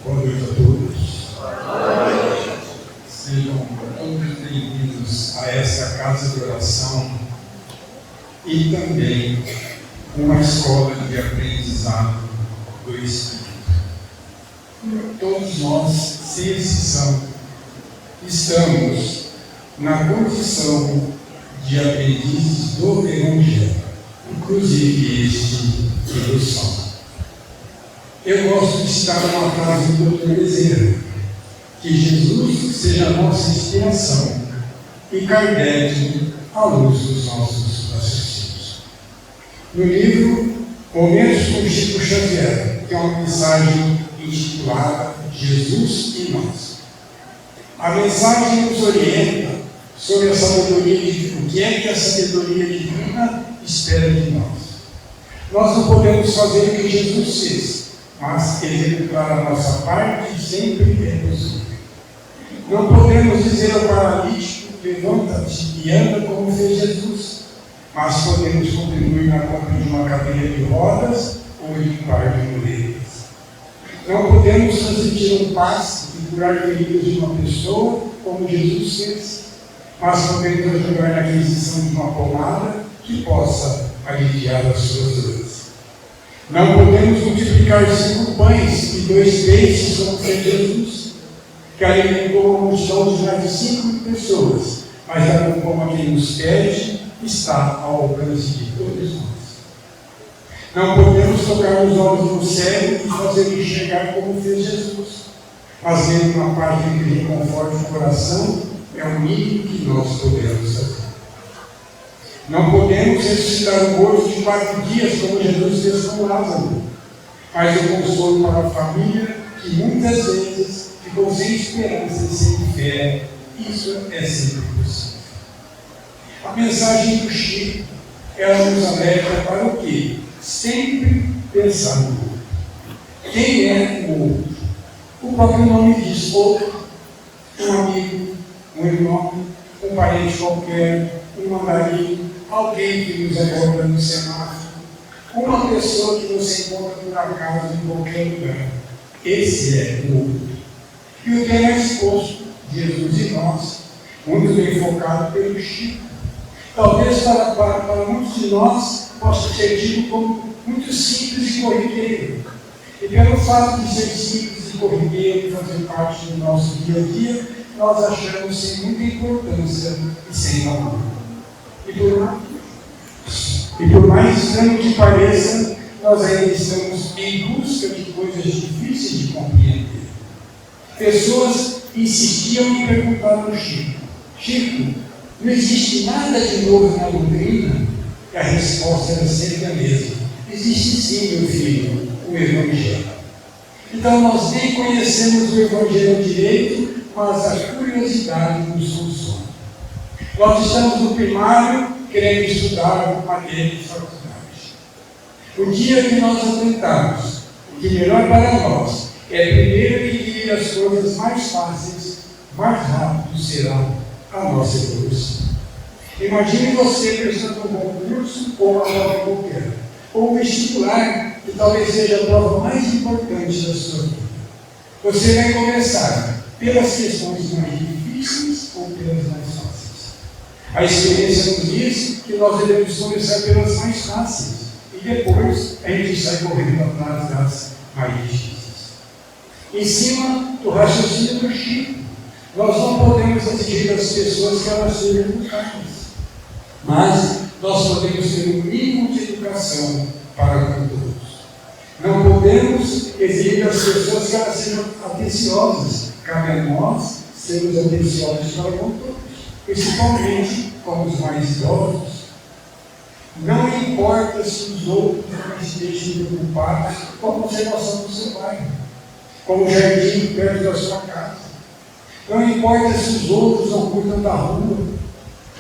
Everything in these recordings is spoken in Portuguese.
Boa noite a todos. Sejam todos bem-vindos a essa casa de oração e também uma escola de aprendizado do Espírito. Todos nós, sem exceção, estamos na condição de aprendizes do Evangelho, inclusive este que nos salva. Eu gosto de citar uma frase do Dr. Bezerra: que Jesus seja a nossa inspiração e Kardec a luz dos nossos raciocínios. No livro Momentos com Chico Xavier, que é uma mensagem intitulada Jesus e Nós, a mensagem nos orienta sobre a sabedoria divina. O que é que a sabedoria divina espera de nós? Nós não podemos fazer o que Jesus fez, mas executar a nossa parte sempre é possível. Não podemos dizer ao paralítico: levanta-te e anda, como fez Jesus, mas podemos contribuir na compra de uma cadeira de rodas ou de um par de muletas. Não podemos transmitir um passe e curar feridas de uma pessoa, como Jesus fez, mas podemos ajudar na aquisição de uma pomada que possa aliviar as suas dores. Não podemos multiplicar 5 pães e 2 peixes, como fez Jesus, que alimentou uma multidão de mais de 5 pessoas, mas a como a quem nos pede está ao alcance de todos nós. Não podemos tocar os olhos no céu e fazer enxergar como fez Jesus, mas vendo uma parte que reconforte o coração é o mínimo que nós podemos fazer. Não podemos ressuscitar o morto de 4 dias, como Jesus fez com Lázaro, mas o consolo para a família que muitas vezes ficou sem esperança e sem fé. Isso é sempre possível. A mensagem do Chico, ela nos alerta para o quê? Sempre pensar no outro. Quem é o outro? O próprio nome diz: outro, um amigo, um irmão, um parente qualquer, um mandarim, alguém que nos aborda no semáforo, uma pessoa que você encontra por acaso em qualquer lugar. Esse é o outro. E o tema exposto, Jesus e Nós, muito bem focado pelo Chico. Talvez para muitos de nós possa ser dito como muito simples e corriqueiro. E pelo fato de ser simples e corriqueiro e fazer parte do nosso dia a dia, nós achamos sem muita importância e sem valor. E por mais estranho que pareça, nós ainda estamos em busca de coisas difíceis de compreender. Pessoas insistiam em perguntar ao Chico: Chico, não existe nada de novo na doutrina? E a resposta era sempre a mesma: existe sim, meu filho, o Evangelho. Então nós nem conhecemos o Evangelho direito, mas a curiosidade nos consome. Nós estamos no primário, querendo estudar alguma matéria de faculdade. O dia que nós atentarmos, o que melhor para nós é primeiro adquirir as coisas mais fáceis, mais rápido será a nossa evolução. Imagine você prestando um concurso ou uma prova qualquer, ou um vestibular, que talvez seja a prova mais importante da sua vida. Você vai começar pelas questões mais difíceis ou pelas mais fáceis. A experiência nos diz que nós devemos começar pelas mais fáceis e depois a gente sai correndo atrás das mais difíceis. Em cima do raciocínio do Chico, nós não podemos exigir das pessoas que elas sejam educadas, mas nós podemos ter um mínimo de educação para com todos. Não podemos exigir das pessoas que elas sejam atenciosas. Cabe a nós sermos atenciosos para com todos, principalmente com os mais idosos. Não importa se os outros não estejam preocupados com a conservação do seu bairro, como o jardim perto da sua casa. Não importa se os outros não cuidam da rua,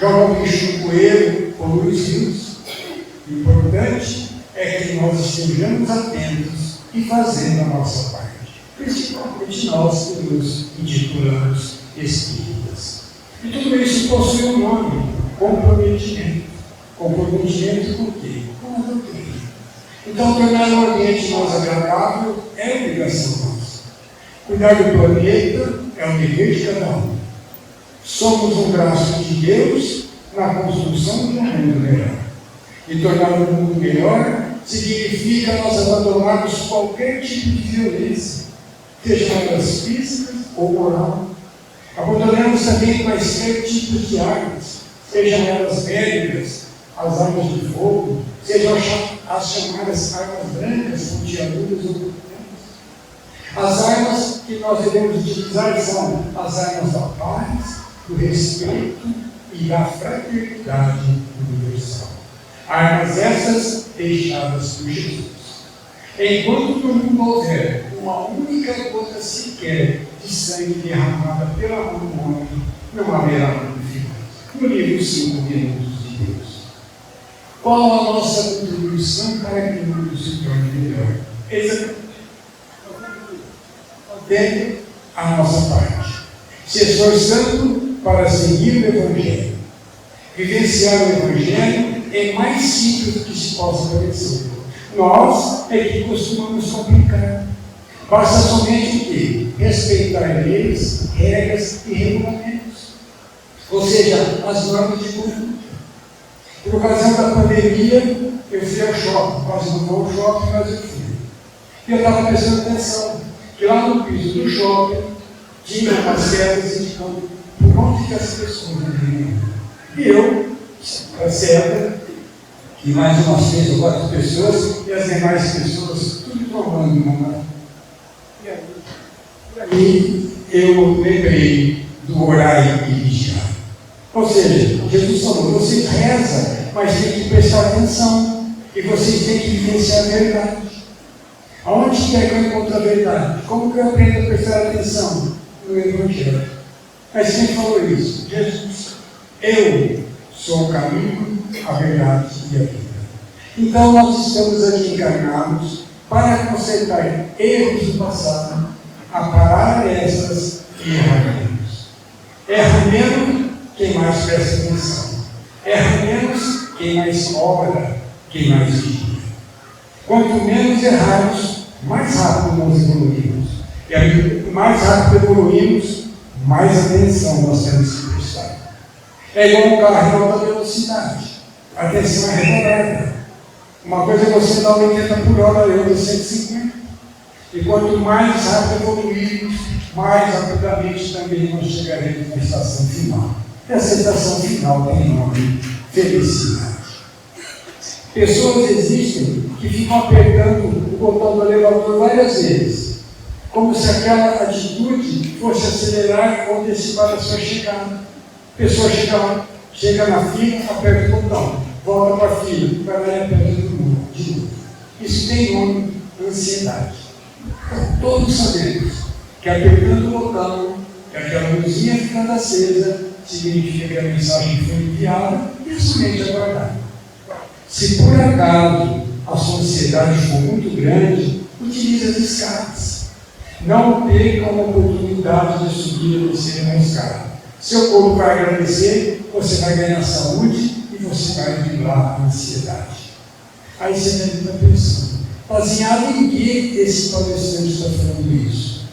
jogam lixo no coelho ou nos rios. O importante é que nós estejamos atentos e fazendo a nossa parte, principalmente nós que nos intitulamos espíritas. E tudo isso possui um nome: comprometimento. Comprometimento com o quê? Com a doutrina. Então, tornar o ambiente mais agradável é obrigação nossa. Cuidar do planeta é o dever de cada um. Somos um braço de Deus na construção de um mundo melhor. E tornar o mundo melhor significa nós abandonarmos qualquer tipo de violência, sejam elas físicas ou moral. Abandonamos também quaisquer tipos de armas, sejam elas bélicas, as armas de fogo, sejam as chamadas armas brancas, pontiagudas ou cortantes. As armas que nós devemos utilizar são as armas da paz, do respeito e da fraternidade universal. Armas essas deixadas por Jesus. Enquanto no mundo houver uma única gota sequer de sangue derramada pela mão do homem, não haverá mundo final. No livro 5 Minutos de Deus. Qual a nossa contribuição para que o mundo se torne melhor? Dentro a nossa parte. Se esforçando para seguir o Evangelho. Vivenciar o Evangelho é mais simples do que se possa parecer. Nós é que costumamos complicar. Basta somente o quê? Respeitar leis, regras e regulamentos. Ou seja, as normas de conduta. Por ocasião da pandemia, eu fui ao shopping. Quase não vou ao shopping, mas eu fui. E eu estava prestando atenção que lá no piso do shopping tinha umas setas indicando por onde que as pessoas deveriam. E eu, a seta, e mais umas 3 ou 4 pessoas, e as demais pessoas, tudo tomando uma. E eu lembrei do orar e vigiar. Ou seja, Jesus falou, vocês rezam, mas tem que prestar atenção, e vocês têm que vivenciar a verdade. Aonde quer que eu encontre a verdade? Como que eu aprendo a prestar atenção? No Evangelho. Mas quem falou isso? Jesus. Eu sou o caminho, a verdade e a vida. Então nós estamos aqui encarnados para consertar erros do passado, aparar estas e errar menos. Erra menos quem mais presta atenção. Erra menos quem mais ora, quem mais vigia. Quanto menos errarmos, mais rápido nós evoluímos. E mais rápido evoluímos, mais atenção nós temos que prestar. É igual um carro em alta velocidade. A atenção é redobrada. Uma coisa é você dar 80 por hora, eu dou 150. E quanto mais rápido evoluirmos, mais rapidamente também nós chegaremos na estação final. E essa estação final tem nome: felicidade. Pessoas existem que ficam apertando o botão do elevador várias vezes, como se aquela atitude fosse acelerar ou antecipar a sua chegada. A pessoa chega na fila, aperta o botão, volta para a fila, vai lá e aperta de novo. Isso tem nome: ansiedade. Então, todos sabemos que apertando o botão, que aquela luzinha ficando acesa, significa que a mensagem foi enviada e é somente aguardar. Se por acaso a sua ansiedade for muito grande, utilize as escadas. Não perca uma oportunidade de subir e descer na escada. Seu corpo vai agradecer, você vai ganhar saúde e você vai driblar a ansiedade. Aí você deve estar pensando, baseado em que esse palestrante está falando isso?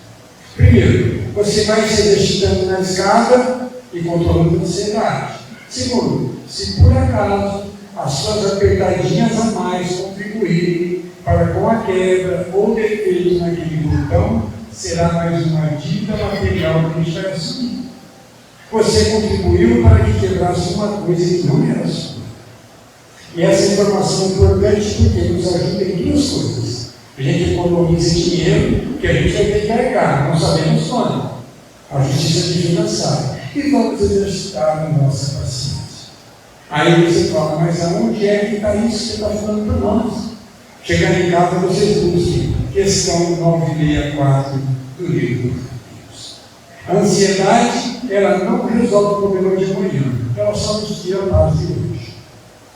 Primeiro, você vai se exercitando na escada e controlando a ansiedade. Segundo, se por acaso as suas apertadinhas a mais contribuírem para com a quebra ou defeito naquele botão, será mais uma dívida material que a gente vai assumir. Você contribuiu para que quebrasse uma coisa que não era sua. E essa informação é importante porque nos ajuda em 2 coisas. A gente economiza dinheiro que a gente vai ter que carregar, não sabemos quando. A justiça divina sabe. E vamos exercitar a nossa paciência. Aí você fala, mas aonde é que está isso que você está falando para nós? Chegando em casa, vocês busquem questão 964 do livro de Deus. A ansiedade, ela não resolve o problema de amanhã, ela só nos tira a paz de hoje.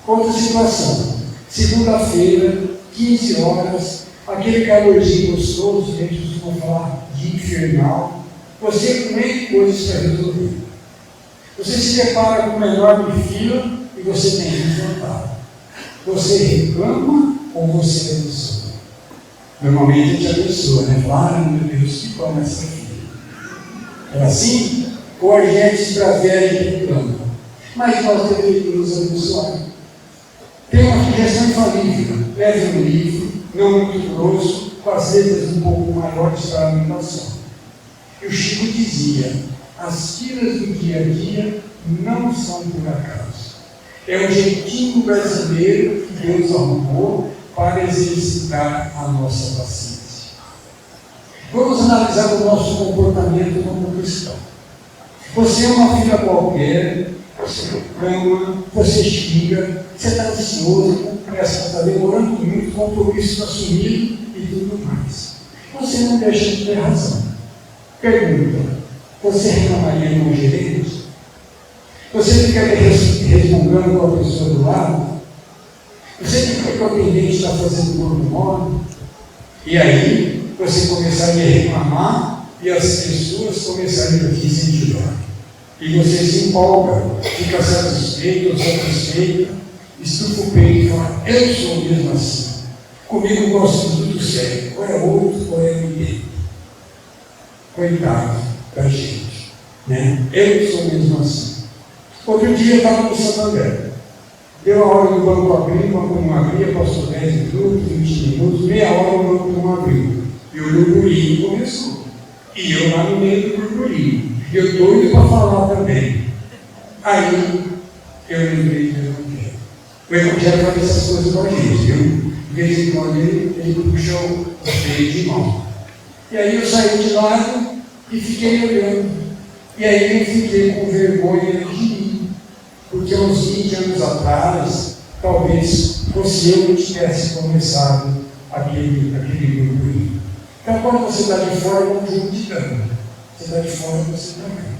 Outra situação, segunda-feira, 15 horas, aquele calorzinho gostoso, que a gente costuma falar de infernal, você tem coisas para resolver. Você se depara com uma enorme fila e você tem que enfrentar. Você reclama ou você resolve? Normalmente a gente abençoa, né? Fala, meu Deus, que bom essa filha. É assim? Ou a gente esbraveja e reclama. Mas nós deveríamos abençoar. Tem uma sugestão infalível. Leve um livro, não muito grosso, com as letras um pouco maiores para a anotação. E o Chico dizia: as tiras do dia a dia não são por acaso. É o jeitinho brasileiro que Deus arrumou para exercitar a nossa paciência. Vamos analisar o nosso comportamento como cristão. Você é uma filha qualquer, você reclama, você xinga, você está ansioso, com pressa, está demorando muito, compromisso assumido e tudo mais. Você não deixa de ter razão. Pergunta: você reclamaria de um gerente? Você fica resmungando com a pessoa do lado? Você fica com o atendente está fazendo corpo mole? E aí você começaria a reclamar e as pessoas começariam a te incentivar. E você se empolga, fica satisfeito ou satisfeita, estufa o peito e fala: eu sou mesmo assim. Comigo gosto de tudo sério. Ou é outro, ou é ninguém. Coitado da gente, né? Eu sou mesmo assim. Outro dia eu estava no Santander. Deu a hora do banco abrir, o banco não abria, passou 10 minutos, 20 minutos, meia hora o banco não abriu. E o burburinho começou. E eu lá no meio do burburinho. Eu doido para falar também. Aí eu lembrei do Evangelho. O Evangelho faz essas coisas com a gente, viu? De vez em quando ele puxa o freio de mão. E aí eu saí de lado e fiquei olhando. E aí eu fiquei com vergonha de mim. Porque uns 20 anos atrás, talvez fosse eu que tivesse começado aquele burburinho. Então, quando você está de fora, não julgue de dano. Você está de fora, você também.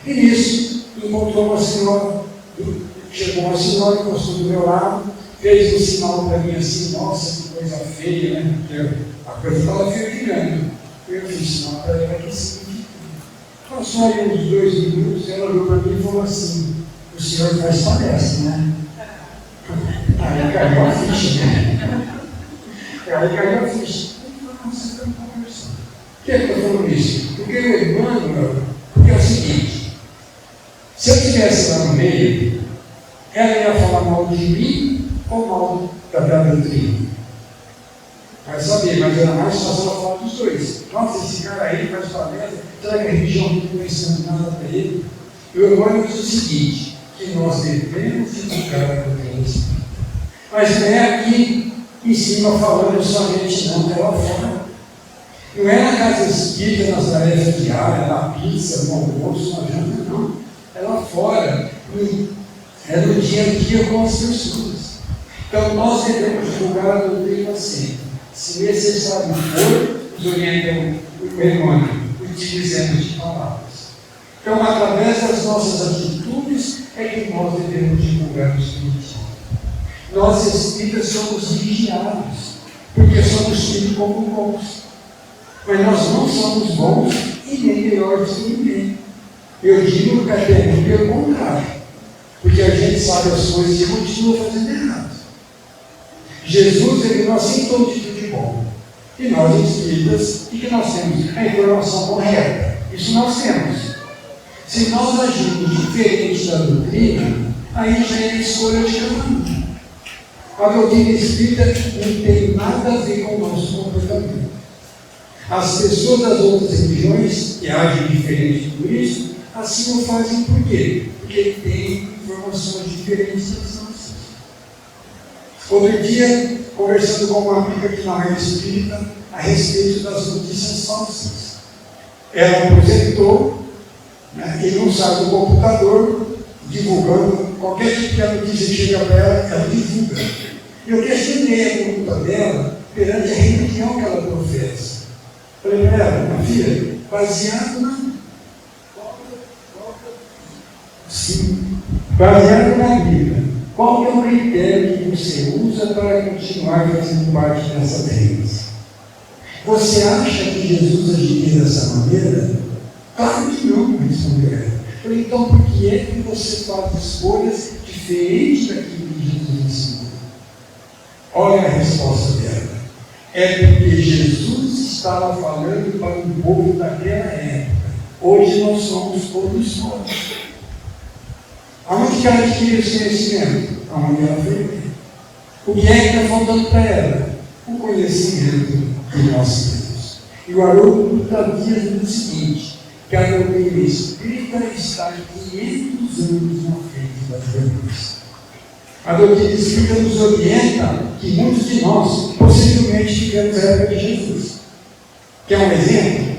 E nisso, encontrou uma senhora, chegou uma senhora, encostou do meu lado, fez um sinal para mim assim: nossa, que coisa feia, né? Porque a coisa estava fervilhando. Eu fiz sinal para ela que significa. Passou aí uns 2 minutos, ela olhou para mim e falou assim: o senhor faz palestra, né? Aí caiu a ficha, né? Aí caiu a ficha. Por que eu estou falando isso? Porque o Emmanuel, porque é o seguinte: se eu estivesse lá no meio, ela ia falar mal de mim ou mal da doutrina? Vai saber, mas era mais fácil ela falar dos dois. Nossa, esse cara aí faz palestra, será que a religião não está ensinando nada para ele? E o Emmanuel diz o seguinte: que nós devemos educar a doutrina espírita. Mas não é aqui em cima falando somente, não, é lá fora. Não é na casa espírita, nas tarefas diárias, na pizza, no almoço, na janta, não. É lá fora, é no dia a dia com as pessoas. Então nós devemos divulgar a doutrina sempre. Se necessário for, nos orientam o Emmanuel, utilizemos de palavras. Então, através das nossas atitudes, é que nós devemos divulgar o Espiritismo. Nós espíritas somos vigiados, porque somos tidos como bons. Mas nós não somos bons e nem melhores que ninguém. Eu digo que até pelo contrário, porque a gente sabe as coisas e continua fazendo errado. Jesus, ele não aceitou de tudo de bom. E nós espíritas, e que nós temos a informação correta. Isso nós temos. Se nós agimos diferente da doutrina, aí já é escolha de cada um. A doutrina espírita não tem nada a ver com o nosso comportamento. As pessoas das outras religiões que agem diferente de tudo isso, assim o fazem por quê? Porque têm informações diferentes das nossas. Outro dia, conversando com uma amiga aqui na área espírita a respeito das notícias falsas. Ela apresentou, né, e não sai do computador, divulgando qualquer tipo de notícia que chega para ela, ela divulga. E eu questionei a conduta dela perante a religião que ela professa. Falei para ela: minha filha, baseado na Bíblia, qual é o critério que você usa para continuar fazendo parte dessas regras? Você acha que Jesus agiria dessa maneira? Claro que não, respondeu ela. Falei: então por que é que você faz escolhas diferentes daquilo que Jesus ensinou? Olha a resposta dela: é porque Jesus estava falando para o povo daquela época. Hoje nós somos todos nós. Aonde que ela adquiriu esse conhecimento? Aonde ela foi. O que é que está faltando para ela? O conhecimento de nós mesmos. E o Haroldo Davi diz o seguinte, que a doutrina espírita está 500 anos na frente das demais. A doutrina espírita nos orienta que muitos de nós possivelmente tivemos a época de Jesus. Quer um exemplo?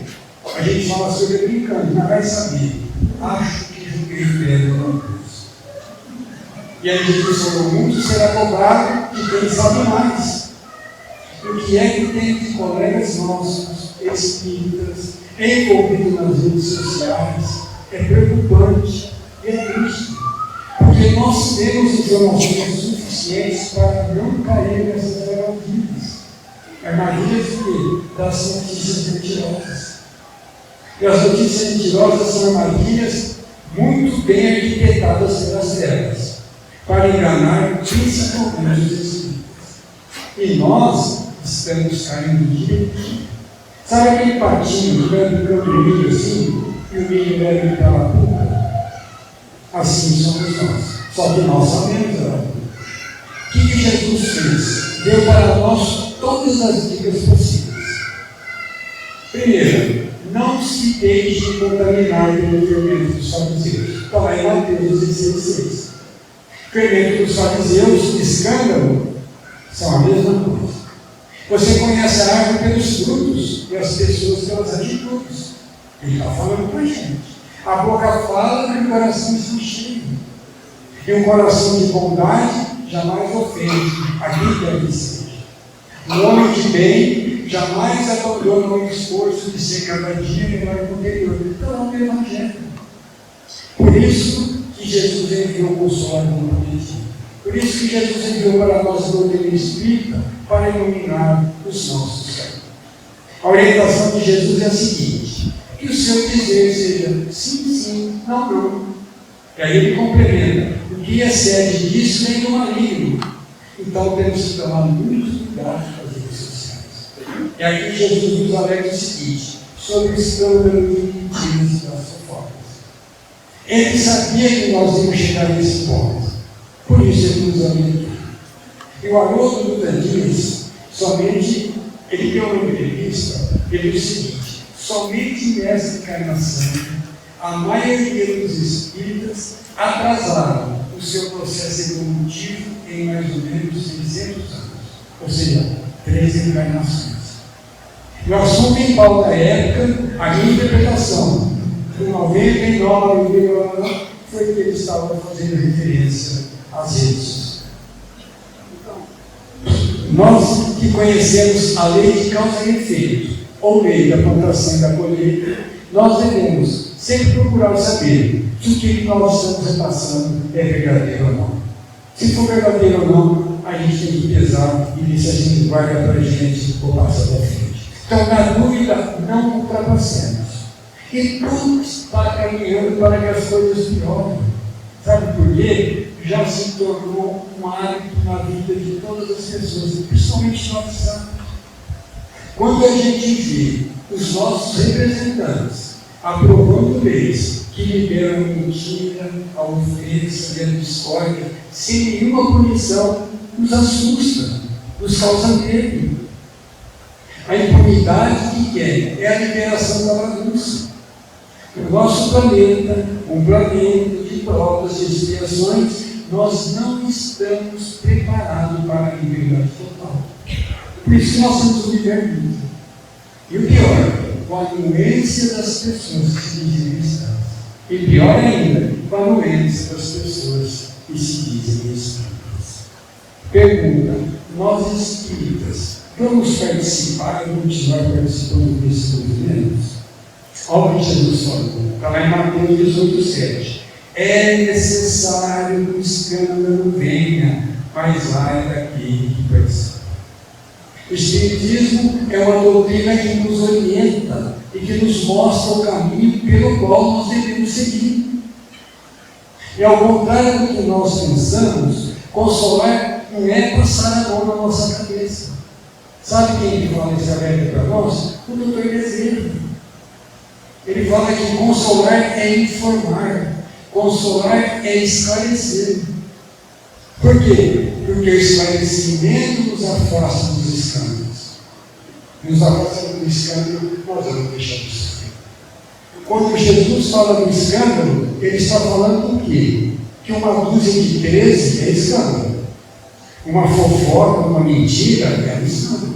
A gente fala sobre brincando, mas vai saber. Acho que joguei pedra na cruz. E aí Jesus falou, muito será cobrado de quem sabe mais. O que é que tem de colegas nossos, espíritas, envolvidos nas redes sociais, é preocupante e é triste. Porque nós temos informações suficientes para não cair nessas armadilhas das notícias mentirosas. E as notícias mentirosas são armadilhas muito bem arquitetadas pelas trevas, para enganar principalmente os espíritas. E nós estamos caindo dia. Sabe aquele patinho que vai ficando milho assim, e o milho leva para a boca? Assim somos nós. Só que nós sabemos a boca. O que Jesus fez? Deu para nós todas as dicas possíveis. Primeiro, não se deixe contaminar pelo fermento dos fariseus. Está lá em Mateus 16,6. Fermento dos fariseus, escândalo, são a mesma coisa. Você conhece a árvore pelos frutos e as pessoas pelas atitudes. Ele está falando com a gente. A boca fala e o coração está cheio. E um coração de bondade jamais ofende a quem quer que seja. Um homem de bem jamais abandona o esforço de ser cada dia melhor que o anterior. Então é o Evangelho. Por isso que Jesus enviou o Consolador prometido. Por isso que Jesus enviou para nós a doutrina espírita para iluminar os nossos caminhos. A orientação de Jesus é a seguinte: que o seu dizer seja sim, sim, não, não. E aí ele complementa: o que excede disso vem do maligno. Então temos que tomar muito cuidado com as redes sociais. E aqui Jesus nos alerta o seguinte: sobre o escândalo de mentiras e das fofocas. Ele sabia que nós íamos chegar nesse ponto. Por isso ele nos orientou. E o Haroldo diz, somente, ele deu uma entrevista, ele disse o seguinte: somente nessa encarnação, a maioria dos espíritas atrasaram o seu processo evolutivo em mais ou menos 600 anos. Ou seja, 3 encarnações. E o assunto em pauta da época, a minha interpretação, do 99, foi que ele estava fazendo referência às redes sociais. Nós que conhecemos a lei de causa e efeito, ou lei da plantação e da colheita, nós devemos sempre procurar saber se o que nós estamos repassando é verdadeiro ou não. Se for verdadeiro ou não, a gente tem que pesar e ver se a gente guarda para a gente ou passa para frente. Então, na dúvida, não ultrapassemos. E tudo está caminhando para que as coisas piorem. Sabe por quê? Já se tornou um hábito na vida de todas as pessoas, principalmente no WhatsApp. Quando a gente vê os nossos representantes aprovando leis que liberam a mentira, a ofensa e a discórdia, sem nenhuma punição, nos assusta, nos causa medo. A impunidade que é a liberação da bagunça. O nosso planeta, um planeta de provas e expiações, nós não estamos preparados para a liberdade total. Por isso nós temos o livre-arbítrio. E o pior, com a anuência das pessoas que se dizem cristãs. E pior ainda, com a anuência das pessoas que se dizem espíritas. Pergunta: nós espíritas vamos participar e continuar participando desses movimentos? Olha o que Jesus falou, está lá em Mateus 18,7. É necessário que o escândalo venha, mas lá é daquele que participa. O Espiritismo é uma doutrina que nos orienta e que nos mostra o caminho pelo qual nós devemos seguir. E ao contrário do que nós pensamos, consolar não é passar a mão na nossa cabeça. Sabe quem ele fala esse alerta para nós? O doutor Bezerra. Ele fala que consolar é informar, consolar é esclarecer. Por quê? Porque o esclarecimento nos afasta dos escândalos. Nos afasta do escândalo, nós vamos deixar de sofrer. Quando Jesus fala do escândalo, ele está falando do quê? Que uma dúzia de 13 é escândalo. Uma fofoca, uma mentira é um escândalo.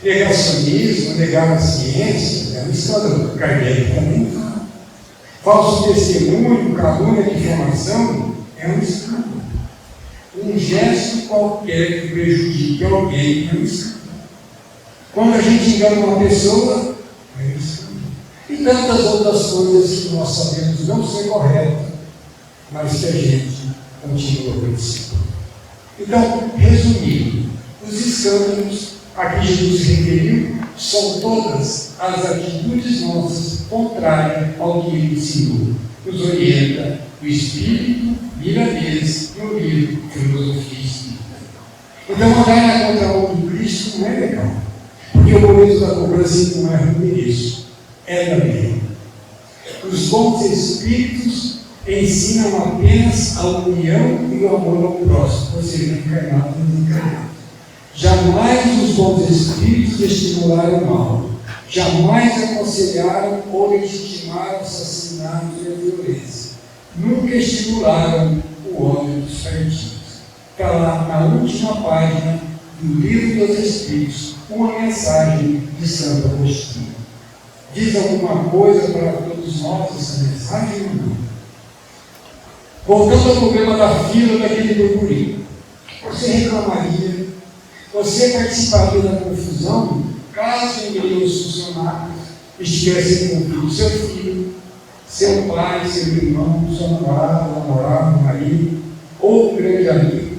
Negacionismo, negar a ciência é um escândalo. Kardec também fala. Falso testemunho, calúnia, difamação é um escândalo. Um gesto qualquer que prejudique alguém é um escândalo. Quando a gente engana uma pessoa, é um escândalo. E tantas outras coisas que nós sabemos não ser corretas, mas que a gente continua obedecendo. Então, resumindo, os escândalos a que Jesus se referiu são todas as atitudes nossas contrárias ao que ele ensinou. Nos orienta o Espírito milanês e o livro Filosofia Espírita. Então, andar na contramão do Cristo não é legal, porque o momento da cobrança não é ruim isso, é também. Os bons espíritos ensinam apenas a união e o amor ao próximo, ou seja, encarnado e desencarnado. Jamais os bons espíritos estimularam o mal, jamais aconselharam ou legitimaram assassinatos e a violência, nunca estimularam o ódio dos partidos. Está lá na última página do Livro dos Espíritos, uma mensagem de Santo Agostinho. Diz alguma coisa para todos nós essa mensagem ou não? Voltando ao problema da fila daquele burburinho, você reclamaria, você participaria da confusão caso ninguém os funcionários estivessem cumprindo seu filho, seu pai, seu irmão, seu namorado, marido, ou um grande amigo.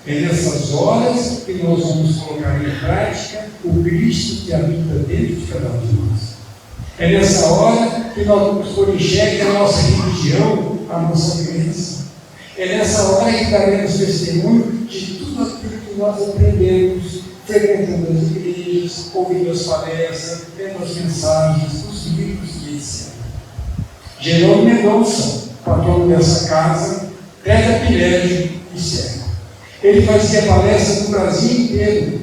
É nessas horas que nós vamos colocar em prática o Cristo que habita dentro de cada um de nós. É nessa hora que nós vamos pôr em xeque a nossa religião, a nossa crença. É nessa hora que daremos testemunho de tudo aquilo que nós aprendemos, frequentando as igrejas, ouvindo as palestras, vendo as mensagens, os livros que etc. Jerônimo Mendonça, patrono dessa casa, tetraplégico e cego. Ele fazia palestra no Brasil inteiro.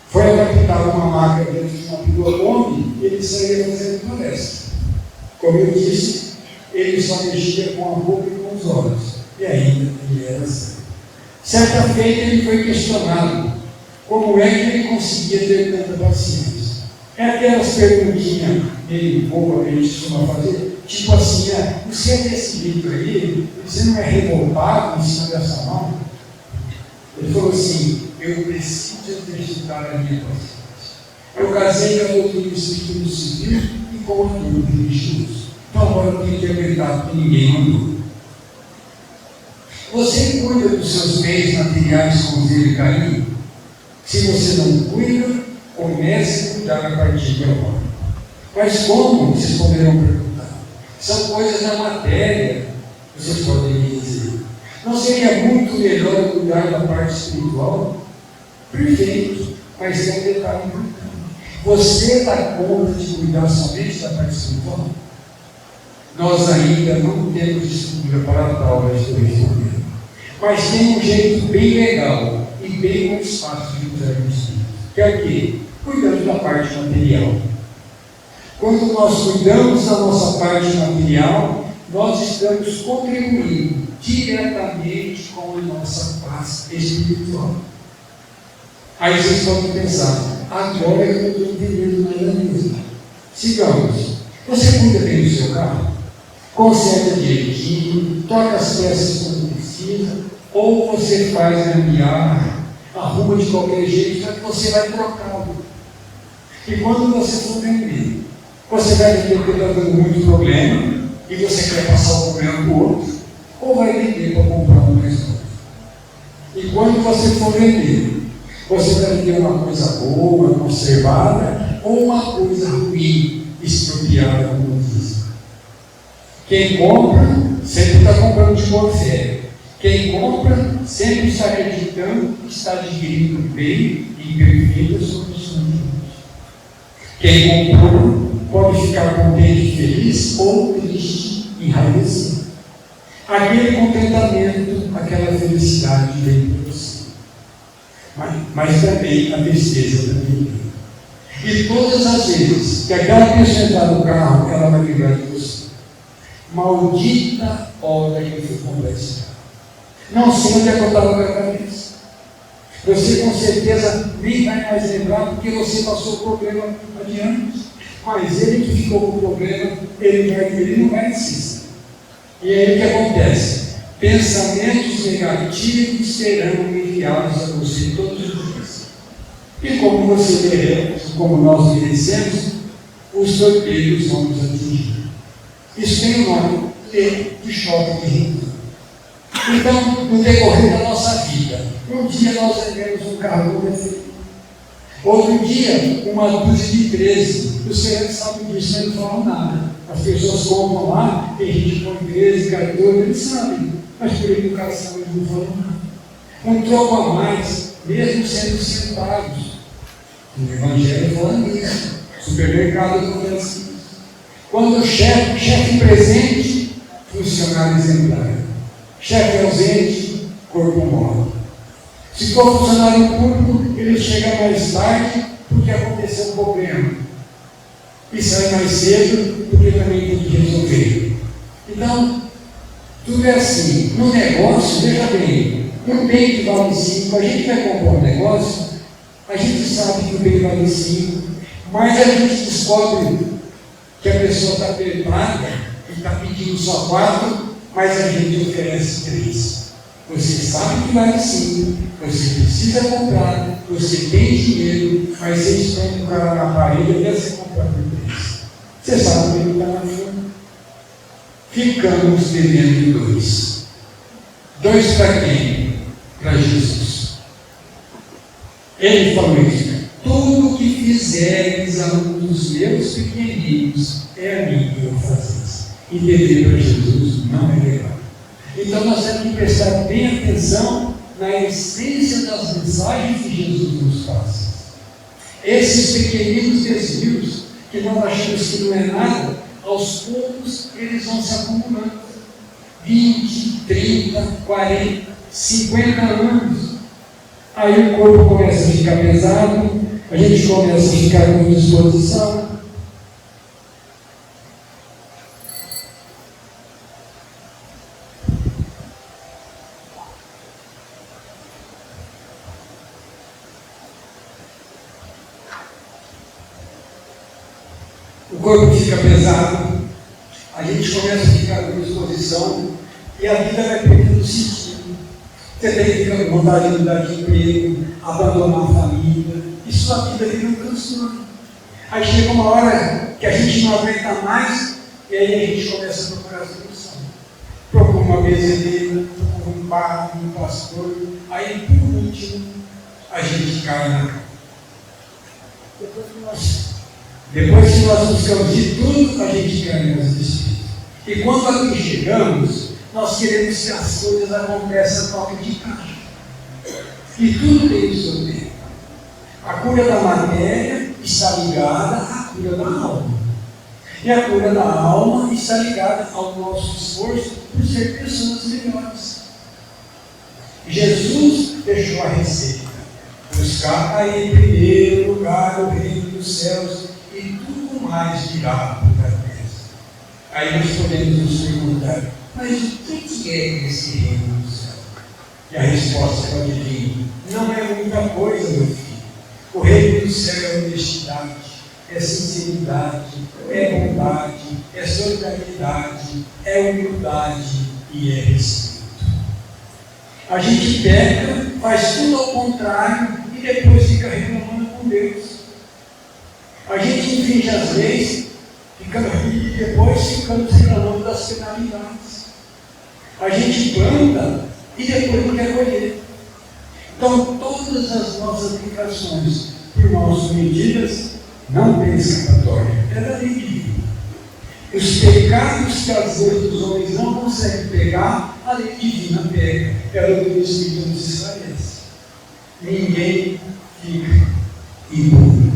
Foi a capital uma máquina dentro de uma pilotome e ele saía fazendo palestra. Como eu disse, ele só mexia com a boca e com os olhos. E ainda ele era cego. Certa feita ele foi questionado como é que ele conseguia ter tanta paciência. É aquelas perguntinhas meio boa que a gente costuma fazer, tipo assim, você é desse livro aí, você não é revoltado em cima dessa mão? Ele falou assim, eu preciso exercitar a minha paciência. Eu casei com a doutrina do Espírito Civil e com a doutrina religiosa. Então agora eu tenho que aguentar porque ninguém mandou. Você cuida dos seus bens materiais com zelo e carinho? Se você não cuida, comece a cuidar a partir de agora. Mas como? Vocês poderão perguntar. São coisas da matéria, vocês podem dizer. Não seria muito melhor cuidar da parte espiritual? Perfeito, mas tem um detalhe importante. Você dá conta de cuidar somente da parte espiritual? Nós ainda não temos estrutura para tal, mas tem um jeito bem legal e bem mais fácil de usar o espírito, que é o quê? Cuidando da parte material. Quando nós cuidamos da nossa parte material, nós estamos contribuindo diretamente com a nossa paz espiritual. Aí vocês podem pensar, agora eu estou entendendo mais a mesma. Sigamos. Você cuida bem do seu carro? Conserta direitinho, troca as peças quando precisa, ou você faz gambiarra, arruma de qualquer jeito, só que você vai trocá-lo. E quando você for vender, você vai vender porque está dando muito problema, e você quer passar o problema para o outro, ou vai vender para comprar um mais novo. E quando você for vender, você vai vender uma coisa boa, conservada, ou uma coisa ruim, expropriada, como diz. Quem compra, sempre está comprando de boa fé. Quem compra sempre está acreditando que está adquirindo bem e perfeitas condições. Quem comprou pode ficar contente, feliz ou triste, enraivecido. Aquele contentamento, aquela felicidade vem para você. Mas também a tristeza também vem. E todas as vezes que aquela pessoa entrar no carro, ela vai lembrar de você. Maldita hora que eu fui comprar esse carro. Não sei onde é que eu estava com a cabeça. Você com certeza nem vai mais lembrar, porque você passou o problema adiante. Mas ele que ficou com o problema, ele não vai insistir. E aí o que acontece? Pensamentos negativos serão enviados a você todos os dias. E como você merece, como nós merecemos, os torpeiros vão nos atingir. Isso tem o nome de choque de renda. Então, no decorrer da nossa vida, um dia nós vendemos um carro defeito. Outro dia, uma dúzia de 13. O Senhor sabe disso, mas não falam nada. As pessoas compram lá, tem gente que põe 13, 14, eles sabem. Mas por educação eles não falam nada. Um troco a mais, mesmo sendo centavos. O Evangelho fala nisso. Supermercado acontece isso. Quando o chefe presente, funcionário exemplar. Chefe ausente, corpo mole. Se for funcionário público, ele chega mais tarde porque aconteceu um problema. E sai mais cedo porque também tem que resolver. Então, tudo é assim. No negócio, veja bem, um bem que vale 5, a gente vai comprar um negócio, a gente sabe que o bem vale 5, mas a gente descobre que a pessoa está apertada e está pedindo só 4, mas a gente oferece 3. Você sabe que vale 5, você precisa comprar, você tem dinheiro, mas você esconde o cara na parede até você comprar por 3. Você sabe que ele está na fome. Ficamos devendo 2. 2 para quem? Para Jesus. Ele falou isso. Tudo que fizeres a um dos meus pequeninos é a mim que eu faço isso. E dever para Jesus não é legal. Então nós temos que prestar bem atenção na essência das mensagens que Jesus nos passa. Esses pequeninos desvios que nós achamos que não é nada, aos poucos eles vão se acumulando. 20, 30, 40, 50 anos. Aí o corpo começa a ficar pesado, a gente começa a ficar com disposição. O corpo fica pesado, a gente começa a ficar com disposição e a vida vai perdendo sentido. Você tem que ficar com vontade de mudar de emprego, abandonar a família, e sua vida vira um transtorno. Aí chega uma hora que a gente não aguenta mais, e aí a gente começa a procurar solução. Procura uma bezedeira, procura um padre, um pastor, aí por último a gente cai na cama. Depois que nós buscamos de tudo, a gente cai nas espíritos. E quando aqui chegamos, nós queremos que as coisas aconteçam a toque de caixa. E tudo tem o seu tempo. A cura da matéria está ligada à cura da alma. E a cura da alma está ligada ao nosso esforço por ser pessoas melhores. Jesus deixou a receita. Buscar aí em primeiro lugar o reino dos céus e tudo mais virá por trás. Aí nós podemos nos perguntar, mas o que é esse reino do céu? E a resposta pode vir, não é muita coisa, meu filho. O reino do céu é honestidade, é sinceridade, é bondade, é solidariedade, é humildade e é respeito. A gente peca, faz tudo ao contrário e depois fica reclamando com Deus. A gente infringe as leis e depois ficamos reclamando das penalidades. A gente planta e depois não quer colher. Então, todas as nossas aplicações, por nossas medidas, não tem escapatória. É da lei divina. Os pecados que às vezes os homens não conseguem pegar, A lei divina pega, ela do Espírito nos esclarece. Ninguém fica impuro.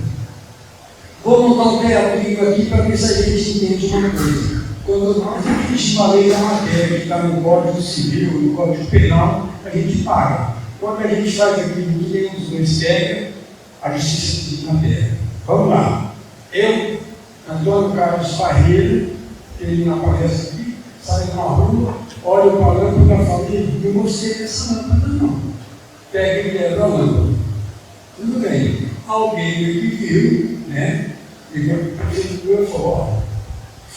Vou montar um teatrinho aqui para ver se a gente entende uma coisa. Quando a gente existe uma lei da matéria que está no Código Civil, no Código Penal, a gente paga. Quando a gente faz aquilo que nenhum dos dois pega, a justiça divina pega. Vamos lá. Eu, Antônio Carlos Parreira, ele na palestra aqui, sai na rua, olha para a lâmpada e fala: eu gostei dessa lâmpada não. Pega e quebra a lâmpada. Tudo bem. Alguém que viu, né? E eu falou: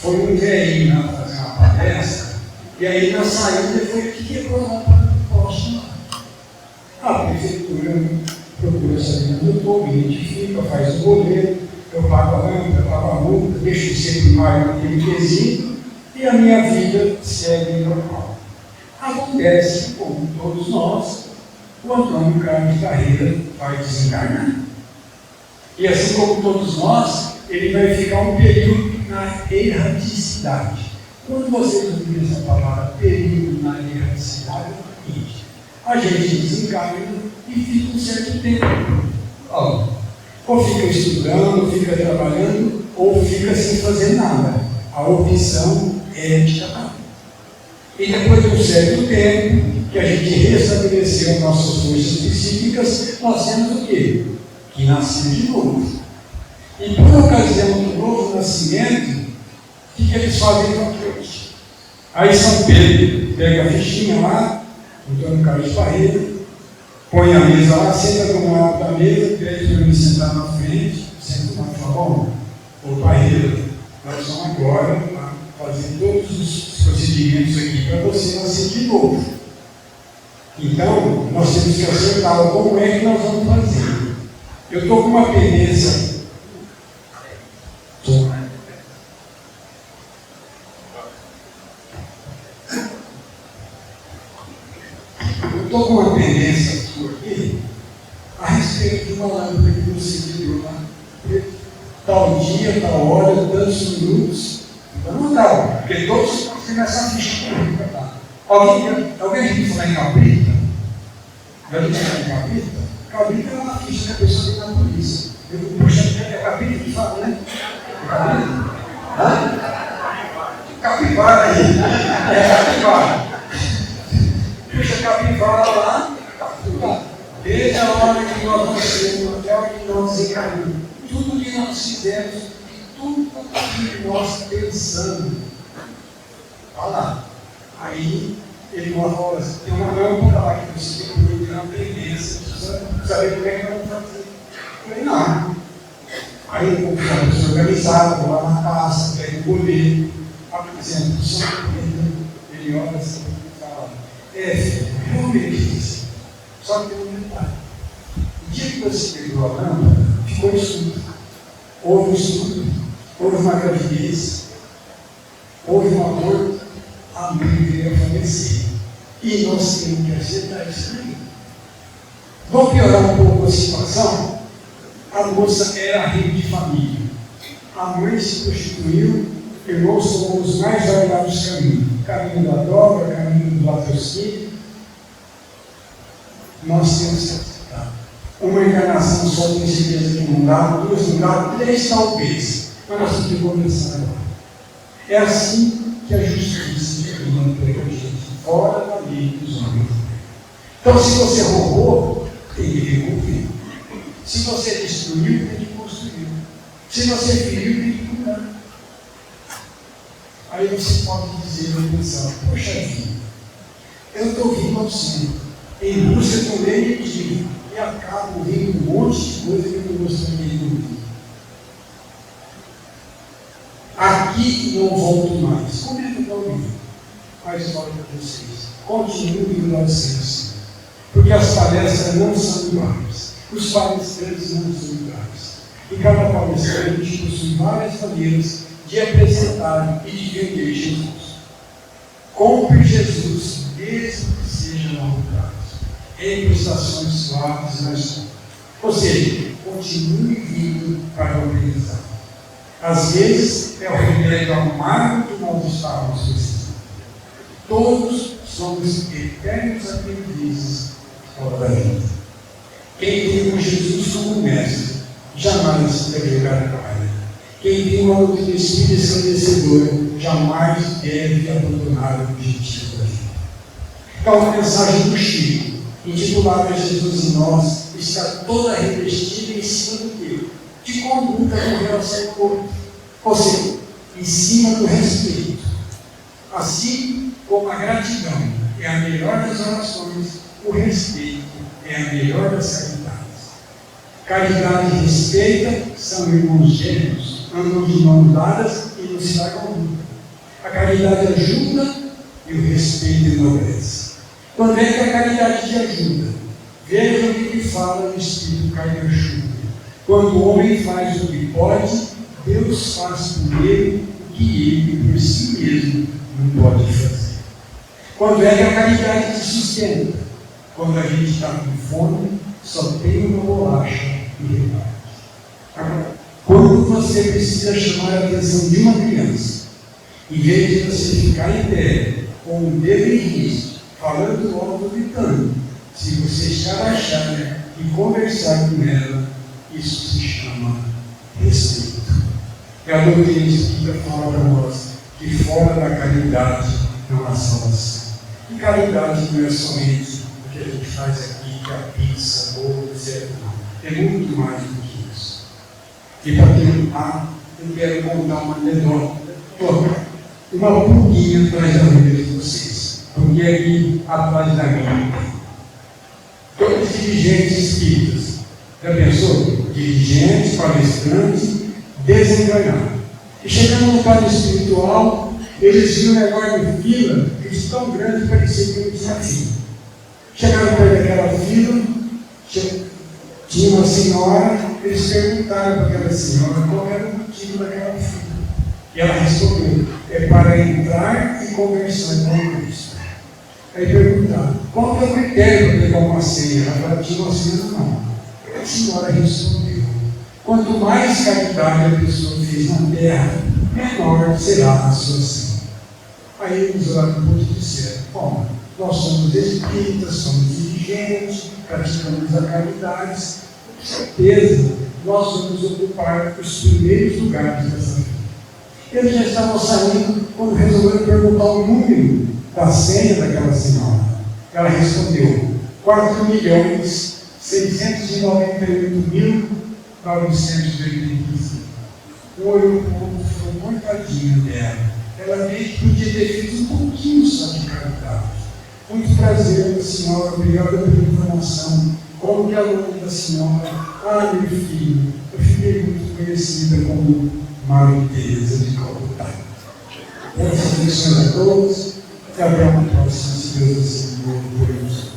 foi um velhinho lá fazer uma palestra, e aí na saída foi que quebrou a lâmpada do poste lá. A prefeitura procura saber onde eu estou, me identifica, faz o boleto, eu pago a lâmpada, pago a multa, deixo de ser primário naquele quesito, e a minha vida segue normal. Acontece, como todos nós, o Antônio Carlos Parreira vai desencarnar. E assim como todos nós, ele vai ficar um período na erraticidade. Quando vocês ouvirem essa palavra, período na erraticidade, é o seguinte: a gente desencarna e fica um certo tempo. Ou fica estudando, ou fica trabalhando, ou fica sem fazer nada. A opção é de cada um. E depois de um certo tempo, que a gente restabeleceu nossas forças psíquicas, nós temos o quê? Que nascer de novo. E por ocasião do novo nascimento, o que eles fazem com a gente? Aí São Pedro pega a fichinha lá, Antônio Carlos Parreira, põe a mesa lá, senta do lado da mesa, pede para mim sentar na frente, senta lá e fala: bom, ô Parreira, nós vamos agora fazer todos os procedimentos aqui para você nascer de novo. Então, nós temos que acertar como é que nós vamos fazer. Eu estou com uma pendência. Estou com uma pendência sua aqui a respeito de uma lâmpada que você viu lá. Tal dia, tal hora, tantos minutos. Não tal, porque todos têm essa ficha comigo. Alguém aqui falar em cabrita? Já disse falar em cabrita? Cabrita é uma ficha que a pessoa tem na polícia. Puxa, é cabrita que fala, né? Cabrita? Hã? Capivara aí. É capivara. Puxa capivara lá, captura. Desde a hora que nós nascemos até a hora que nós desencarnamos, tudo que nós fizemos, tudo que nós pensamos. Olha lá. Aí ele fala assim: tem uma lâmpada lá que você tem que ter uma pendência, precisa saber como é que nós vamos fazer. Eu falei: não. Aí eu vou ser organizado, vou lá na casa, pego o boleto, apresento o São Pedro, ele olha assim e fala: filho, realmente isso. Só que tem um detalhe: o dia que você pegou a lâmpada, ficou escuro. Houve um estudo, houve uma gravidez, houve uma morte, a mãe veio a falecer. E nós temos que aceitar isso aí. Vou piorar um pouco a situação. A moça era rede de família. A mãe se prostituiu, irmãos somos os mais variados caminhos. Caminho da droga, caminho do latrocínio. Nós temos que aceitar. Uma encarnação só tem certeza que não dá, duas não dá, três talvez. Mas nós temos que começar agora. É assim que a justiça divina pega a gente, fora da lei dos homens. Então, se você roubou, tem que devolver. Se você destruiu, tem que construir. Se você feriu, tem que curar. Aí você pode dizer na pensar: poxa vida, eu estou vindo ao centro, em busca de um benedito, e acabo vendo um monte de coisa que eu não gostaria de ouvir. Aqui não volto mais. Como é que eu vou ouvir? Mas olha para vocês, continuem indo ao centro, porque as palestras não são iguais, os palestrantes não são iguais, e cada palestrante possui várias maneiras de apresentar e de vender Jesus. Compre Jesus, mesmo que seja no prazo, em prestações suaves, mas ou seja, continue vindo para organizar. Às vezes é o remédio amargo que nós estávamos precisando. Todos somos eternos aprendizes fora da vida. Quem tem com Jesus como mestre, jamais deve jogar a toalha. Quem tem uma doutrina espírita esclarecedora, jamais deve abandonar o objetivo da vida. Então, a mensagem do Chico, intitulada Jesus em Nós, está toda revestida em cima do quê? De conduta com relação ao outro. Ou seja, em cima do respeito. Assim como a gratidão é a melhor das orações, o respeito é a melhor das caridades. Caridade e respeito são irmãos gêmeos, andam de mãos dadas e não se largam nunca. A caridade ajuda e o respeito enobrece. Quando é que a caridade te ajuda? Veja o que ele fala no Espírito Kaiser. Quando o homem faz o que pode, Deus faz por ele o que ele por si mesmo não pode fazer. Quando é que a caridade te sustenta? Quando a gente está com fome, só tem uma bolacha e reparte. Agora, quando você precisa chamar a atenção de uma criança, em vez de você ficar em pé, com o dedo em risco, falando logo, gritando, se você está agachado e conversar com ela, isso se chama respeito. É a doutrina espírita fala para nós que fora da caridade não há salvação. E caridade não é somente o que a gente faz aqui, que é a pizza, bolo, etc. Não. É muito mais do que isso. E para terminar, eu quero contar uma anedota. Uma pulguinha atrás da orelha de vocês. Porque aqui atrás da minha. Todos os dirigentes espíritas. Já pensou? Dirigentes, palestrantes, desenganar. E chegando no plano espiritual, eles viram um negócio de fila, que de tão grande que parecia que não tinha fila. Chegaram perto daquela fila, tinha uma senhora, eles perguntaram para aquela senhora qual era o motivo daquela fila. E ela respondeu: é para entrar e conversar com Cristo. Aí perguntaram: qual é o critério para pegar uma ceia? Ela falou: tinha uma ceia não. A senhora respondeu: quanto mais caridade a pessoa fez na terra, menor será a sua ceia. Aí eles olharam para o e disseram: bom, nós somos espíritas, somos dirigentes, praticamos a caridade, com certeza nós vamos ocupar os primeiros lugares dessa vida. Eles já estavam saindo quando resolveram perguntar o número da senha daquela senhora. Ela respondeu: 4.698.985. O olho foi coitadinho dela. Ela meio que podia ter feito um pouquinho só de caridade. Muito prazer, minha senhora, obrigada pela informação. Como que é o nome da senhora? Ah, meu filho, eu fiquei muito conhecida como Maria Teresa de Calcutá. Boas lições a todos. Até a próxima, se Deus assim, por isso.